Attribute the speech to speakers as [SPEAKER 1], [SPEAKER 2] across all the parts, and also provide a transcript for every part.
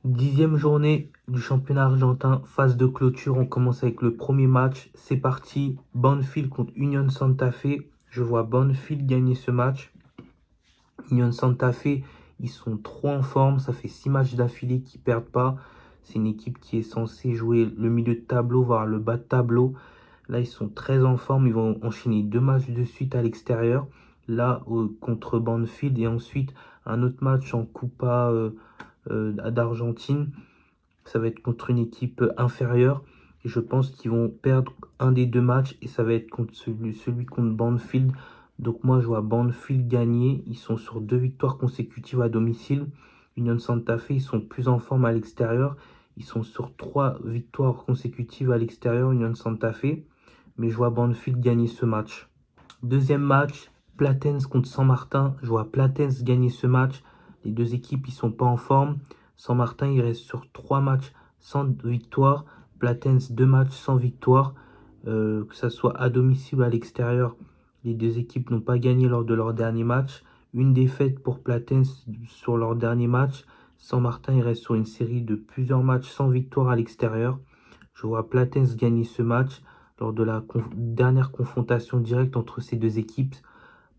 [SPEAKER 1] 10e journée du championnat argentin, phase de clôture. On commence avec le premier match. C'est parti. Banfield contre Union Santa Fe. Je vois Banfield gagner ce match. Union Santa Fe, ils sont trop en forme. Ça fait 6 matchs d'affilée qu'ils ne perdent pas. C'est une équipe qui est censée jouer le milieu de tableau, voire le bas de tableau. Là, ils sont très en forme. Ils vont enchaîner 2 matchs de suite à l'extérieur. Là, contre Banfield. Et ensuite, un autre match en Coupa d'Argentine. Ça va être contre une équipe inférieure. Et je pense qu'ils vont perdre un des 2 matchs. Et ça va être contre celui contre Banfield. Donc moi, je vois Banfield gagner. Ils sont sur 2 victoires consécutives à domicile. Union Santa Fe, ils sont plus en forme à l'extérieur. Ils sont sur 3 victoires consécutives à l'extérieur, Union Santa Fe. Mais je vois Banfield gagner ce match. Deuxième match, Platense contre San Martin. Je vois Platense gagner ce match. Les deux équipes, ils sont pas en forme. San Martin, il reste sur 3 matchs sans victoire. Platense, 2 matchs sans victoire. Que ce soit à domicile ou à l'extérieur, les deux équipes n'ont pas gagné lors de leur dernier match. Une défaite pour Platense sur leur dernier match. San Martin, il reste sur une série de plusieurs matchs sans victoire à l'extérieur. Je vois Platense gagner ce match lors de la dernière confrontation directe entre ces deux équipes.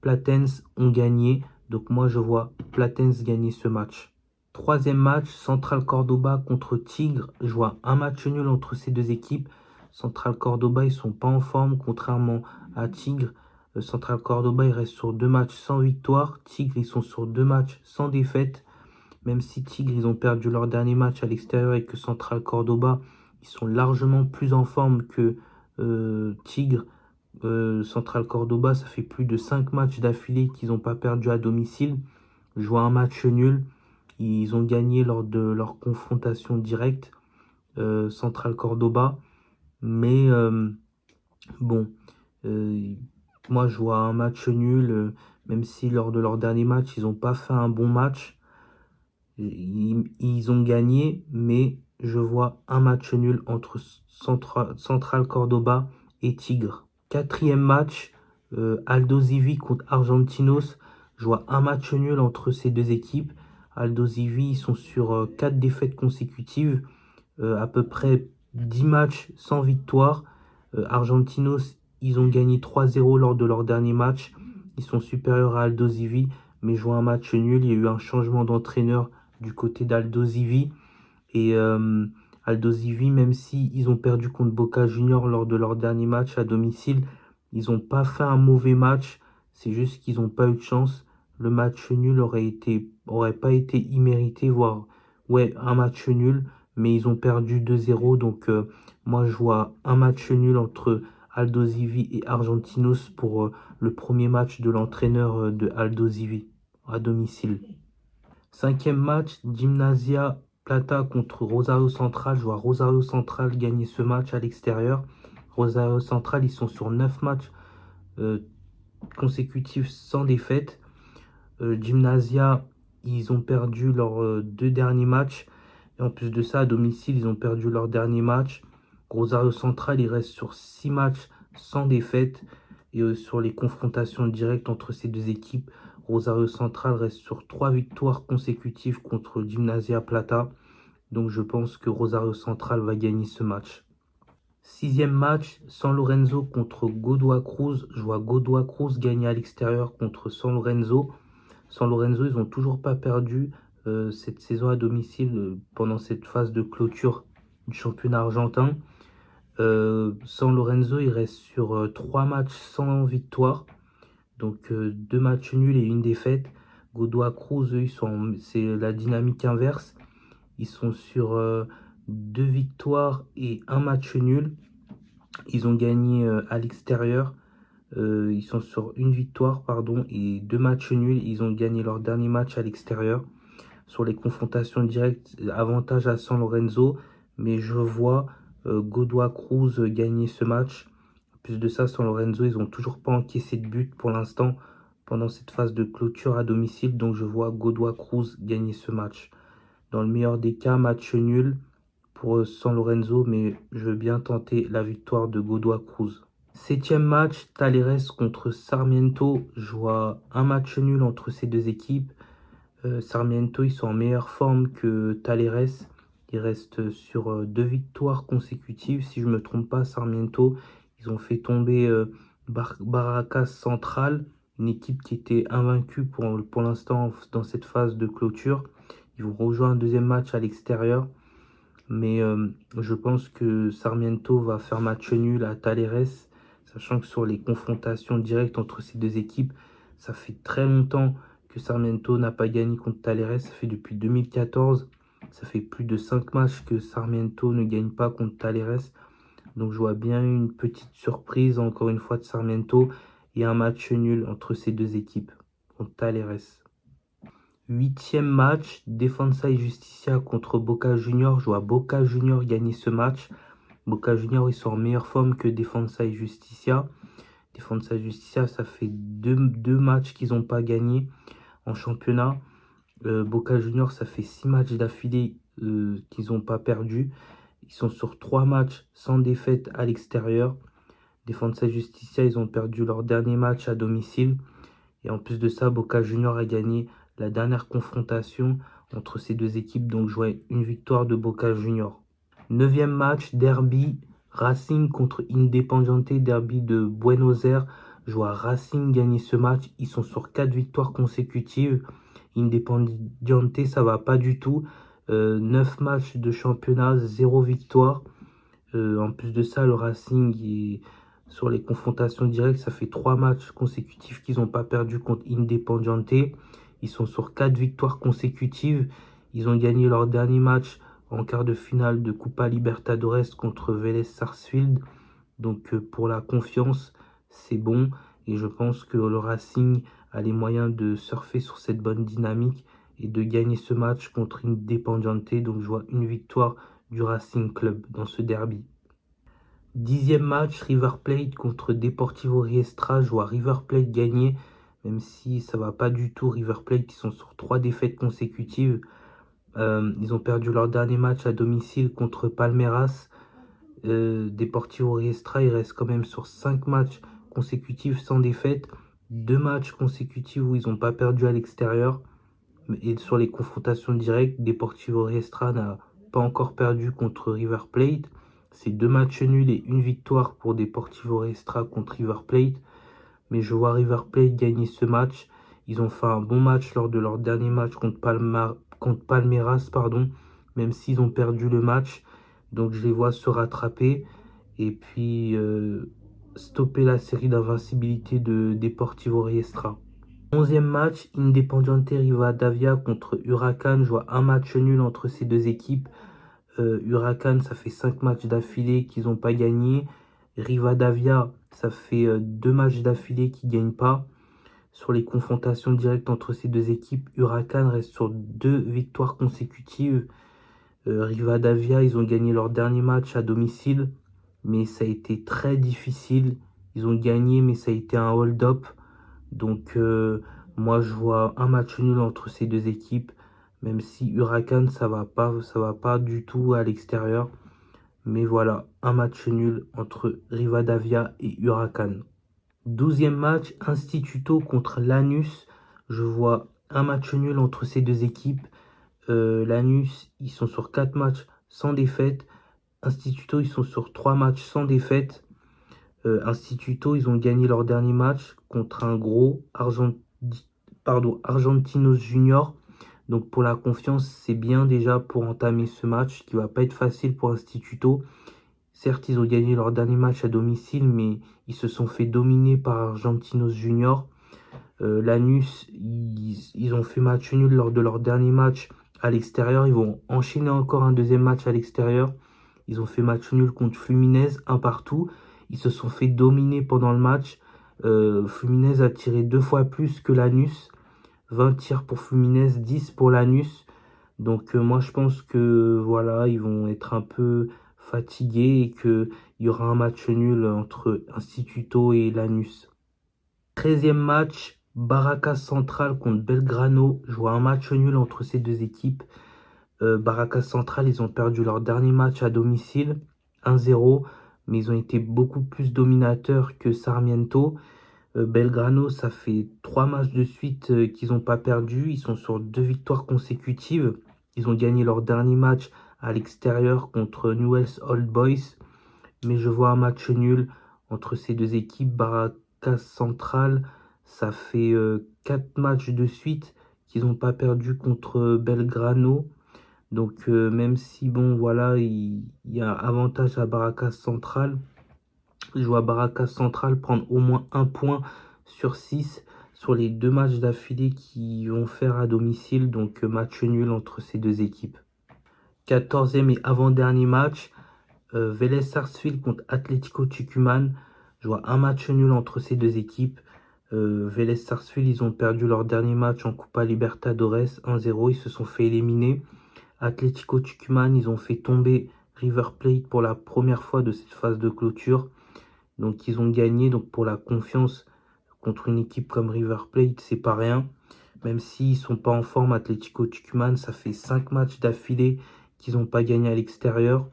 [SPEAKER 1] Platense ont gagné, donc moi je vois Platense gagner ce match. Troisième match, Central Cordoba contre Tigre. Je vois un match nul entre ces deux équipes. Central Cordoba, ils sont pas en forme, contrairement à Tigre. Central Cordoba, ils restent sur 2 matchs sans victoire. Tigre, ils sont sur 2 matchs sans défaite. Même si Tigre, ils ont perdu leur dernier match à l'extérieur et que Central Cordoba, ils sont largement plus en forme que Tigre. Central Cordoba, ça fait plus de 5 matchs d'affilée qu'ils n'ont pas perdu à domicile. Je vois un match nul. Ils ont gagné lors de leur confrontation directe, Central Cordoba. Mais bon, euh, moi je vois un match nul, même si lors de leur dernier match, ils n'ont pas fait un bon match. Ils ont gagné, mais je vois un match nul entre Central Cordoba et Tigre. Quatrième match, Aldosivi contre Argentinos. Je vois un match nul entre ces deux équipes. Aldosivi, ils sont sur 4 défaites consécutives, à peu près 10 matchs sans victoire. Argentinos, ils ont gagné 3-0 lors de leur dernier match. Ils sont supérieurs à Aldosivi, mais je vois un match nul. Il y a eu un changement d'entraîneur du côté d'Aldosivi. Et Aldosivi, même si ils ont perdu contre Boca Junior lors de leur dernier match à domicile, ils n'ont pas fait un mauvais match. C'est juste qu'ils n'ont pas eu de chance. Le match nul aurait pas été immérité, voire ouais, un match nul. Mais ils ont perdu 2-0. Donc moi, je vois un match nul entre Aldosivi et Argentinos pour le premier match de l'entraîneur de Aldosivi à domicile. Cinquième match, Gimnasia Plata contre Rosario Central. Je vois Rosario Central gagner ce match à l'extérieur. Rosario Central, ils sont sur 9 matchs euh, consécutifs sans défaite. Gimnasia, ils ont perdu leurs 2 derniers matchs. Et en plus de ça, à domicile, ils ont perdu leur dernier match. Rosario Central, il reste sur 6 matchs sans défaite. Et sur les confrontations directes entre ces deux équipes, Rosario Central reste sur 3 victoires consécutives contre Gimnasia Plata. Donc je pense que Rosario Central va gagner ce match. Sixième match, San Lorenzo contre Godoy Cruz. Je vois Godoy Cruz gagner à l'extérieur contre San Lorenzo. San Lorenzo, ils n'ont toujours pas perdu cette saison à domicile pendant cette phase de clôture du championnat argentin. San Lorenzo, il reste sur 3 matchs sans victoire. Donc 2 matchs nuls et une défaite. Godoy Cruz, eux, c'est la dynamique inverse. Ils sont sur 2 victoires et un match nul. Ils ont gagné à l'extérieur. Ils sont sur une victoire, pardon, et 2 matchs nuls. Ils ont gagné leur dernier match à l'extérieur. Sur les confrontations directes, avantage à San Lorenzo. Mais je vois Godoy Cruz gagner ce match. En plus de ça, San Lorenzo, ils n'ont toujours pas encaissé de but pour l'instant pendant cette phase de clôture à domicile. Donc je vois Godoy Cruz gagner ce match. Dans le meilleur des cas, match nul pour San Lorenzo, mais je veux bien tenter la victoire de Godoy Cruz. Septième match, Talleres contre Sarmiento. Je vois un match nul entre ces deux équipes. Sarmiento, ils sont en meilleure forme que Talleres. Ils restent sur 2 victoires consécutives. Si je ne me trompe pas, Sarmiento, ils ont fait tomber Barracas Central, une équipe qui était invaincue pour l'instant dans cette phase de clôture. Ils vont rejoindre un deuxième match à l'extérieur. Mais je pense que Sarmiento va faire match nul à Talleres, sachant que sur les confrontations directes entre ces deux équipes, ça fait très longtemps que Sarmiento n'a pas gagné contre Talleres. Ça fait depuis 2014. Ça fait plus de 5 matchs que Sarmiento ne gagne pas contre Talleres. Donc je vois bien une petite surprise, encore une fois, de Sarmiento et un match nul entre ces deux équipes contre Talleres. 8e match, Defensa y Justicia contre Boca Juniors. Je vois Boca Juniors gagner ce match. Boca Juniors, ils sont en meilleure forme que Defensa y Justicia. Defensa y Justicia, ça fait deux matchs qu'ils n'ont pas gagné en championnat. Boca Juniors, ça fait 6 matchs d'affilée qu'ils n'ont pas perdu. Ils sont sur 3 matchs sans défaite à l'extérieur. Defensa y Justicia, ils ont perdu leur dernier match à domicile. Et en plus de ça, Boca Juniors a gagné la dernière confrontation entre ces deux équipes. Donc, je vois une victoire de Boca Juniors. 9e match, derby, Racing contre Independiente, derby de Buenos Aires. Je vois Racing gagner ce match. Ils sont sur 4 victoires consécutives. Independiente, ça va pas du tout. 9 matchs de championnat, 0 victoire. En plus de ça, le Racing est sur les confrontations directes, ça fait 3 matchs consécutifs qu'ils n'ont pas perdu contre Independiente. Ils sont sur 4 victoires consécutives. Ils ont gagné leur dernier match en quart de finale de Copa Libertadores contre Vélez Sarsfield. Donc pour la confiance, c'est bon. Et je pense que le Racing a les moyens de surfer sur cette bonne dynamique et de gagner ce match contre Independiente. Donc je vois une victoire du Racing Club dans ce derby. 10e match, River Plate contre Deportivo Riestra. Je vois River Plate gagner, même si ça va pas du tout. River Plate, ils sont sur 3 défaites consécutives. Ils ont perdu leur dernier match à domicile contre Palmeiras. Deportivo Riestra, il reste quand même sur 5 matchs consécutifs sans défaite. 2 matchs consécutifs où ils n'ont pas perdu à l'extérieur. Et sur les confrontations directes, Deportivo Riestra n'a pas encore perdu contre River Plate. C'est 2 matchs nuls et une victoire pour Deportivo Riestra contre River Plate. Mais je vois River Plate gagner ce match. Ils ont fait un bon match lors de leur dernier match contre Palmeiras, même s'ils ont perdu le match. Donc je les vois se rattraper et puis stopper la série d'invincibilité de Deportivo Riestra. 11e match, Independiente Rivadavia contre Huracan. Je vois un match nul entre ces deux équipes. Huracan, ça fait 5 matchs d'affilée qu'ils n'ont pas gagné. Rivadavia, ça fait 2 matchs d'affilée qu'ils ne gagnent pas. Sur les confrontations directes entre ces deux équipes, Huracan reste sur 2 victoires consécutives. Rivadavia, ils ont gagné leur dernier match à domicile, mais ça a été très difficile. Ils ont gagné, mais ça a été un hold-up. Donc, moi, je vois un match nul entre ces deux équipes, même si Huracan, ça va pas du tout à l'extérieur. Mais voilà, un match nul entre Rivadavia et Huracan. 12e match, Instituto contre Lanús. Je vois un match nul entre ces deux équipes. Lanús, ils sont sur 4 matchs sans défaite. Instituto, ils sont sur 3 matchs sans défaite. Instituto, ils ont gagné leur dernier match contre un gros Argentinos Junior. Donc pour la confiance, c'est bien déjà pour entamer ce match qui va pas être facile pour Instituto. Certes, ils ont gagné leur dernier match à domicile, mais ils se sont fait dominer par Argentinos Junior. Lanús, ils ont fait match nul lors de leur dernier match à l'extérieur. Ils vont enchaîner encore un deuxième match à l'extérieur. Ils ont fait match nul contre Fluminense, un partout. Ils se sont fait dominer pendant le match. Fluminense a tiré 2 fois plus que Lanús. 20 tirs pour Fluminense, 10 pour Lanús. Donc moi je pense que voilà, ils vont être un peu fatigués et qu'il y aura un match nul entre Instituto et Lanús. 13e match, Barracas Central contre Belgrano. Je vois un match nul entre ces deux équipes. Barracas Central, ils ont perdu leur dernier match à domicile, 1-0, mais ils ont été beaucoup plus dominateurs que Sarmiento. Belgrano, ça fait 3 matchs de suite qu'ils n'ont pas perdu. Ils sont sur 2 victoires consécutives. Ils ont gagné leur dernier match à l'extérieur contre Newell's Old Boys. Mais je vois un match nul entre ces deux équipes. Barracas Central, ça fait 4 matchs de suite qu'ils n'ont pas perdu contre Belgrano. Donc même si, bon, voilà, il y a avantage à Barracas Central, je vois Barracas Central prendre au moins 1 point sur 6 sur les 2 matchs d'affilée qu'ils vont faire à domicile. Donc match nul entre ces deux équipes. 14e et avant-dernier match, Vélez Sarsfield contre Atlético Tucumán. Je vois un match nul entre ces deux équipes. Vélez Sarsfield, ils ont perdu leur dernier match en Copa Libertadores 1-0. Ils se sont fait éliminer. Atlético Tucumán, ils ont fait tomber River Plate pour la première fois de cette phase de clôture. Donc ils ont gagné. Donc pour la confiance contre une équipe comme River Plate, c'est pas rien. Même s'ils ne sont pas en forme, Atlético Tucumán, ça fait 5 matchs d'affilée qu'ils n'ont pas gagné à l'extérieur.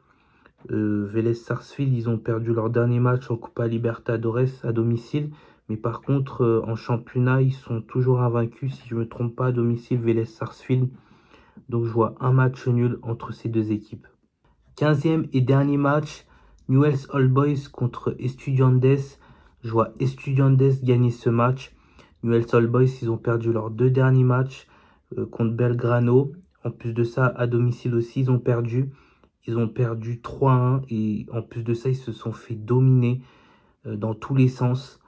[SPEAKER 1] Vélez Sarsfield, ils ont perdu leur dernier match en Copa Libertadores à domicile. Mais par contre, en championnat, ils sont toujours invaincus, si je ne me trompe pas, à domicile, Vélez Sarsfield. Donc je vois un match nul entre ces deux équipes. 15e et dernier match, Newell's Old Boys contre Estudiantes. Je vois Estudiantes gagner ce match. Newell's Old Boys, ils ont perdu leurs 2 derniers matchs contre Belgrano. En plus de ça, à domicile aussi, ils ont perdu. Ils ont perdu 3-1 et en plus de ça, ils se sont fait dominer dans tous les sens.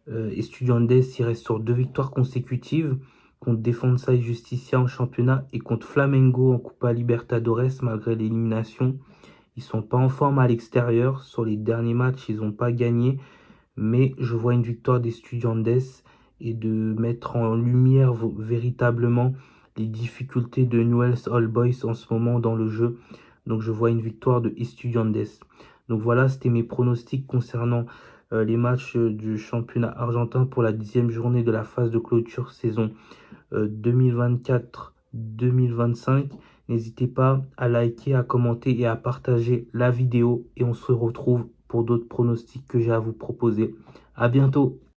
[SPEAKER 1] Estudiantes, ils restent sur 2 victoires consécutives contre Defensa y Justicia en championnat et contre Flamengo en Copa Libertadores malgré l'élimination. Ils sont pas en forme à l'extérieur. Sur les derniers matchs, ils n'ont pas gagné. Mais je vois une victoire d'Estudiantes et de mettre en lumière véritablement les difficultés de Newell's Old Boys en ce moment dans le jeu. Donc je vois une victoire de Estudiantes. Donc voilà, c'était mes pronostics concernant les matchs du championnat argentin pour la 10e journée de la phase de clôture saison 2024-2025. N'hésitez pas à liker, à commenter et à partager la vidéo. Et on se retrouve pour d'autres pronostics que j'ai à vous proposer. À bientôt!